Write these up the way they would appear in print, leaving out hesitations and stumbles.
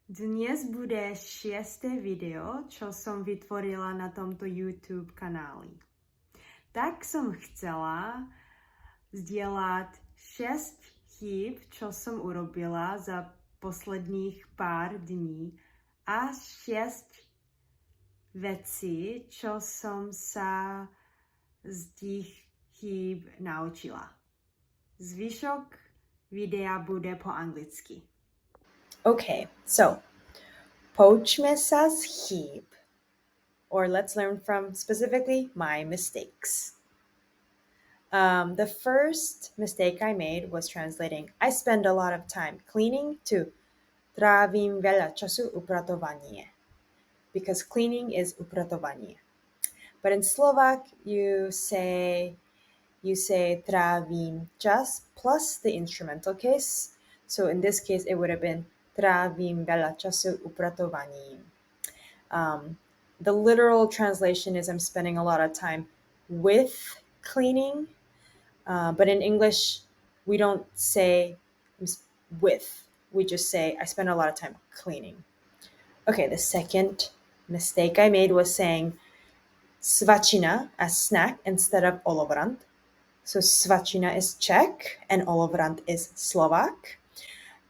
Dnes bude 6. video, čo som vytvorila na tomto YouTube kanáli. Tak som chcela zdieľať 6 chýb, čo som urobila za posledných pár dní a 6 vecí, čo som sa z tých chýb naučila. Zvyšok videa bude po anglicky. Okay, so poučme sa z chýb, or let's learn from specifically my mistakes. The first mistake I made was translating I spend a lot of time cleaning to trávim veľa času upratovanie, because cleaning is upratovanie. But in Slovak, you say trávim čas plus the instrumental case. So in this case, it would have been trávim veľa času upratovaním. The literal translation is I'm spending a lot of time with cleaning, but in English, we don't say with. We just say I spend a lot of time cleaning. Okay, the second mistake I made was saying svačina as snack instead of olovrant. So svačina is Czech and olovrant is Slovak.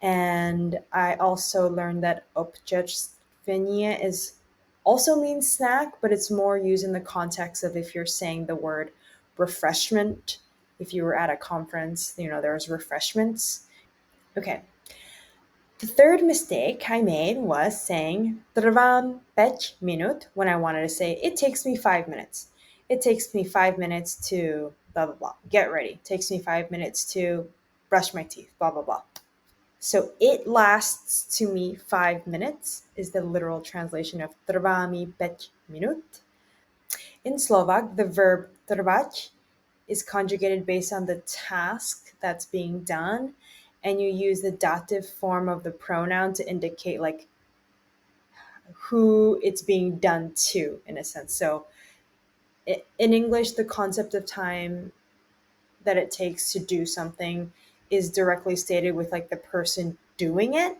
And I also learned that občerstvenie is also means snack, but it's more used in the context of if you're saying the word refreshment. If you were at a conference, there's refreshments. Okay. The third mistake I made was saying trvám 5 minút when I wanted to say it takes me 5 minutes. It takes me 5 minutes to blah, blah, blah. Get ready. It takes me 5 minutes to brush my teeth, blah, blah, blah. So it lasts to me 5 minutes is the literal translation of trvá mi 5 minút. In Slovak, the verb trvať is conjugated based on the task that's being done, and you use the dative form of the pronoun to indicate like who it's being done to, in a sense. So in English, the concept of time that it takes to do something is directly stated with like the person doing it,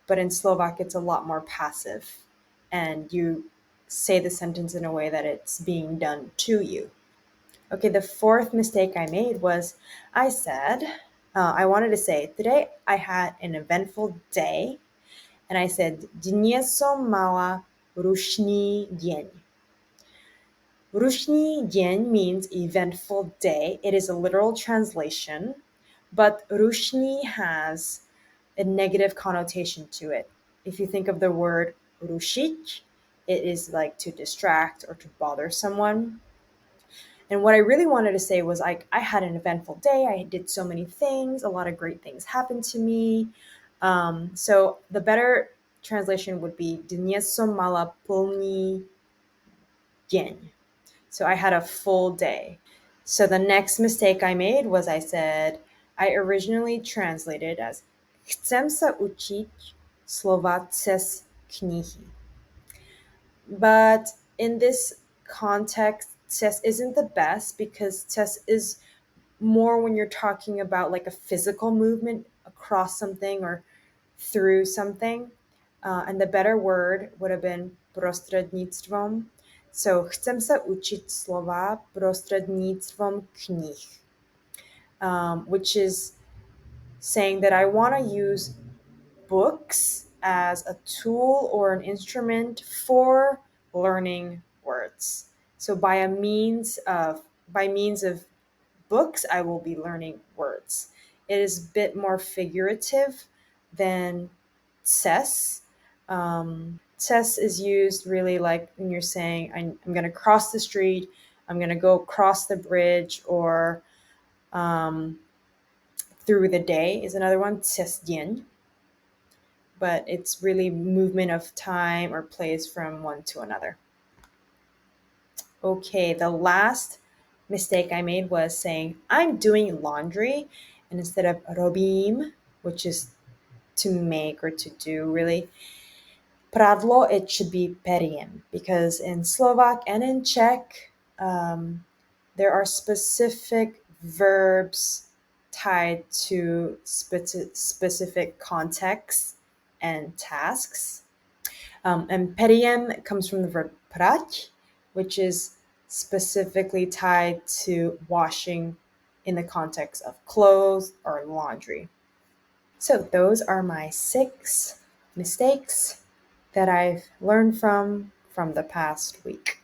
but in Slovak, it's a lot more passive, and you say the sentence in a way that it's being done to you. Okay, the fourth mistake I made was I said, I wanted to say, today I had an eventful day, and I said, dnes som mala rušný deň. Rušný deň means eventful day. It is a literal translation, but rušný has a negative connotation to it. If you think of the word rušiť, it is like to distract or to bother someone. And what I really wanted to say was like, I had an eventful day. I did so many things. A lot of great things happened to me. So the better translation would be dnes som mala plný deň. So I had a full day. So the next mistake I made was I said, I originally translated as chcem sa učiť slova cez knihy. But in this context, cez isn't the best because cez is more when you're talking about like a physical movement across something or through something. And the better word would have been prostredníctvom. So chcem sa učiť slova prostredníctvom knih, which is saying that I want to use books as a tool or an instrument for learning words. So by means of books, I will be learning words. It is a bit more figurative than ses. Ses is used really like when you're saying, I'm going to cross the street, I'm going to go cross the bridge, or through the day is another one, ses deň. But it's really movement of time or place from one to another. Okay, the last mistake I made was saying I'm doing laundry, and instead of robím, which is to make or to do really, pradlo, it should be periem, because in Slovak and in Czech, there are specific verbs tied to specific contexts. and tasks. And periem comes from the verb prať, which is specifically tied to washing in the context of clothes or laundry. So those are my 6 mistakes that I've learned from the past week.